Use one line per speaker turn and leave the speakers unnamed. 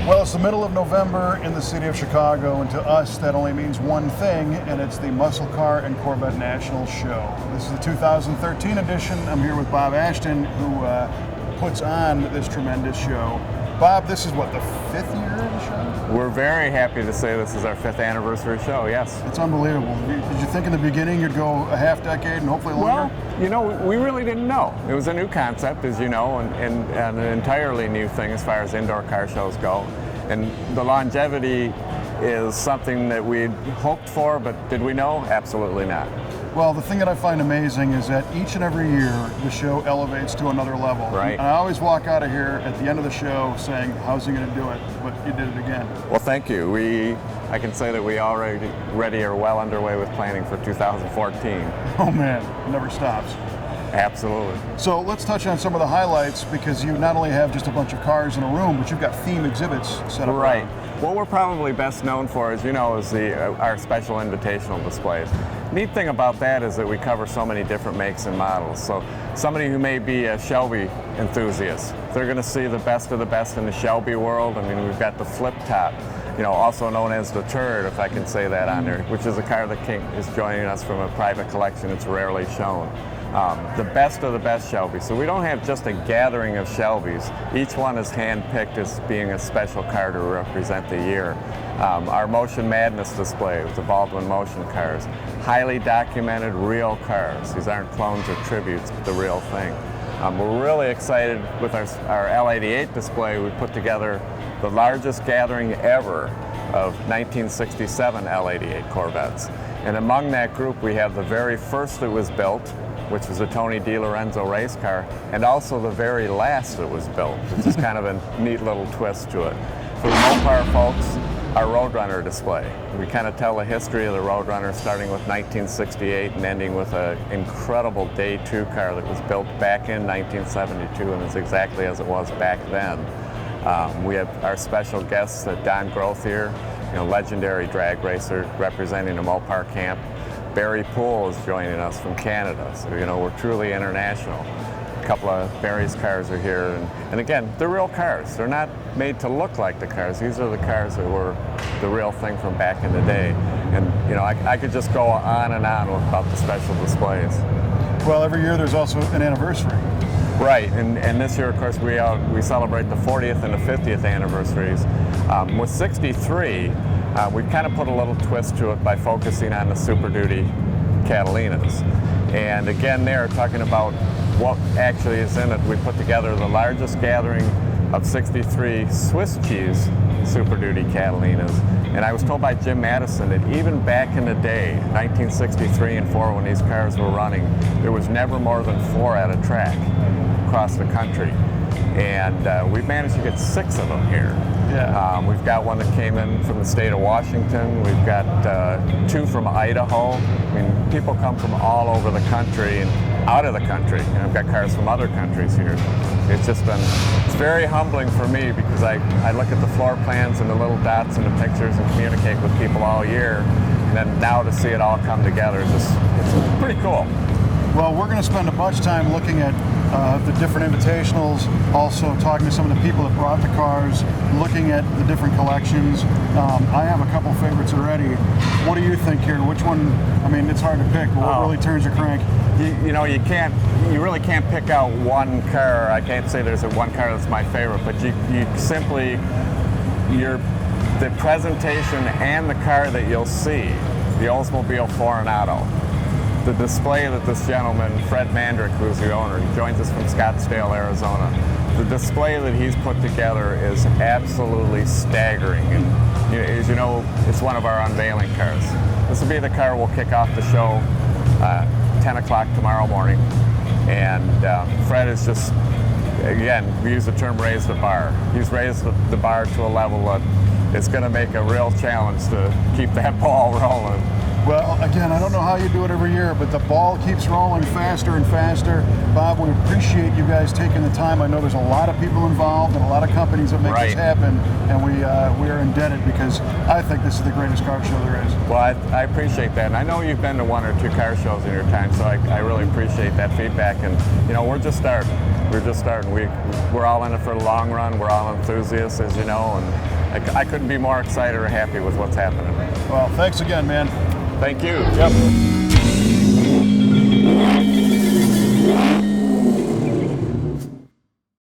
Well, it's the middle of November in the city of Chicago, and to us that only means one thing, and it's the Muscle Car and Corvette National Show. This is the 2013 edition. I'm here with Bob Ashton, who puts on this tremendous show. Bob, this is what, the 5th year of the show?
We're very happy to say this is our 5th anniversary show, yes.
It's unbelievable. Did you think in the beginning you'd go a half decade and hopefully longer?
Well, you know, we really didn't know. It was a new concept, as you know, and an entirely new thing as far as indoor car shows go. And the longevity is something that we'd hoped for, but did we know? Absolutely not.
Well, the thing that I find amazing is that each and every year the show elevates to another level.
Right.
And I always walk out of here at the end of the show saying, how's he going to do it? But you did it again.
Well, thank you. I can say that we already are well underway with planning for 2014.
Oh man, it never stops.
Absolutely.
So let's touch on some of the highlights, because you not only have just a bunch of cars in a room, but you've got theme exhibits set up.
Right. What we're probably best known for, as you know, is our special invitational displays. Neat thing about that is that we cover so many different makes and models. So somebody who may be a Shelby enthusiast, they're going to see the best of the best in the Shelby world. I mean, we've got the flip top, you know, also known as the Turd, if I can say that on there, which is a car that is joining us from a private collection. It's rarely shown. The best of the best Shelby. So we don't have just a gathering of Shelbys. Each one is hand-picked as being a special car to represent the year. Our Motion Madness display with the Baldwin Motion cars. Highly documented real cars. These aren't clones or tributes, but the real thing. We're really excited with our L88 display. We put together the largest gathering ever of 1967 L88 Corvettes. And among that group, we have the very first that was built, which was a Tony DiLorenzo race car, and also the very last that was built, which is kind of a neat little twist to it. For the Mopar folks, our Roadrunner display. We kind of tell the history of the Roadrunner, starting with 1968 and ending with an incredible Day 2 car that was built back in 1972 and is exactly as it was back then. We have our special guests, Don Grothier, you know, legendary drag racer representing the Mopar camp. Barry Poole is joining us from Canada, so you know we're truly international. A couple of Barry's cars are here, and again, they're real cars. They're not made to look like the cars. These are the cars that were the real thing from back in the day. And you know, I could just go on and on about the special displays.
Well, every year there's also an anniversary.
Right, and this year, of course, we celebrate the 40th and the 50th anniversaries. With 63, we've kind of put a little twist to it by focusing on the Super Duty Catalinas. And again, there, talking about what actually is in it, we put together the largest gathering of 63 Swiss cheese Super Duty Catalinas. And I was told by Jim Madison that even back in the day, 1963 and 4, when these cars were running, there was never more than 4 at a track across the country. And we've managed to get 6 of them here.
Yeah.
We've got one that came in from the state of Washington. We've got 2 from Idaho. I mean, people come from all over the country and out of the country. And I've got cars from other countries here. It's very humbling for me, because I look at the floor plans and the little dots and the pictures and communicate with people all year. And then now to see it all come together is it's pretty cool.
Well, we're going to spend a bunch of time looking at the different invitationals, also talking to some of the people that brought the cars, looking at the different collections. I have a couple favorites already. What do you think here? Which one? I mean, it's hard to pick, but what really turns your crank?
You know, you really can't pick out one car. I can't say there's one car that's my favorite, but you simply, the presentation and the car that you'll see, the Oldsmobile Foreign Auto. The display that this gentleman, Fred Mandrick, who's the owner, he joins us from Scottsdale, Arizona. The display that he's put together is absolutely staggering. And as you know, it's one of our unveiling cars. This will be the car we'll kick off the show 10 o'clock tomorrow morning. And Fred is just, again, we use the term raise the bar. He's raised the bar to a level that it's going to make a real challenge to keep that ball rolling.
Well, again, I don't know how you do it every year, but the ball keeps rolling faster and faster. Bob, we appreciate you guys guys taking the time. I know there's a lot of people involved and a lot of companies that make this happen, and we are indebted because I think this is the greatest car show there is.
Well, I appreciate that, and I know you've been to 1 or 2 car shows in your time, so I really appreciate that feedback. And you know, we're just starting. We're all in it for the long run. We're all enthusiasts, as you know, and I couldn't be more excited or happy with what's happening.
Well, thanks again, man.
Thank you.
Yep.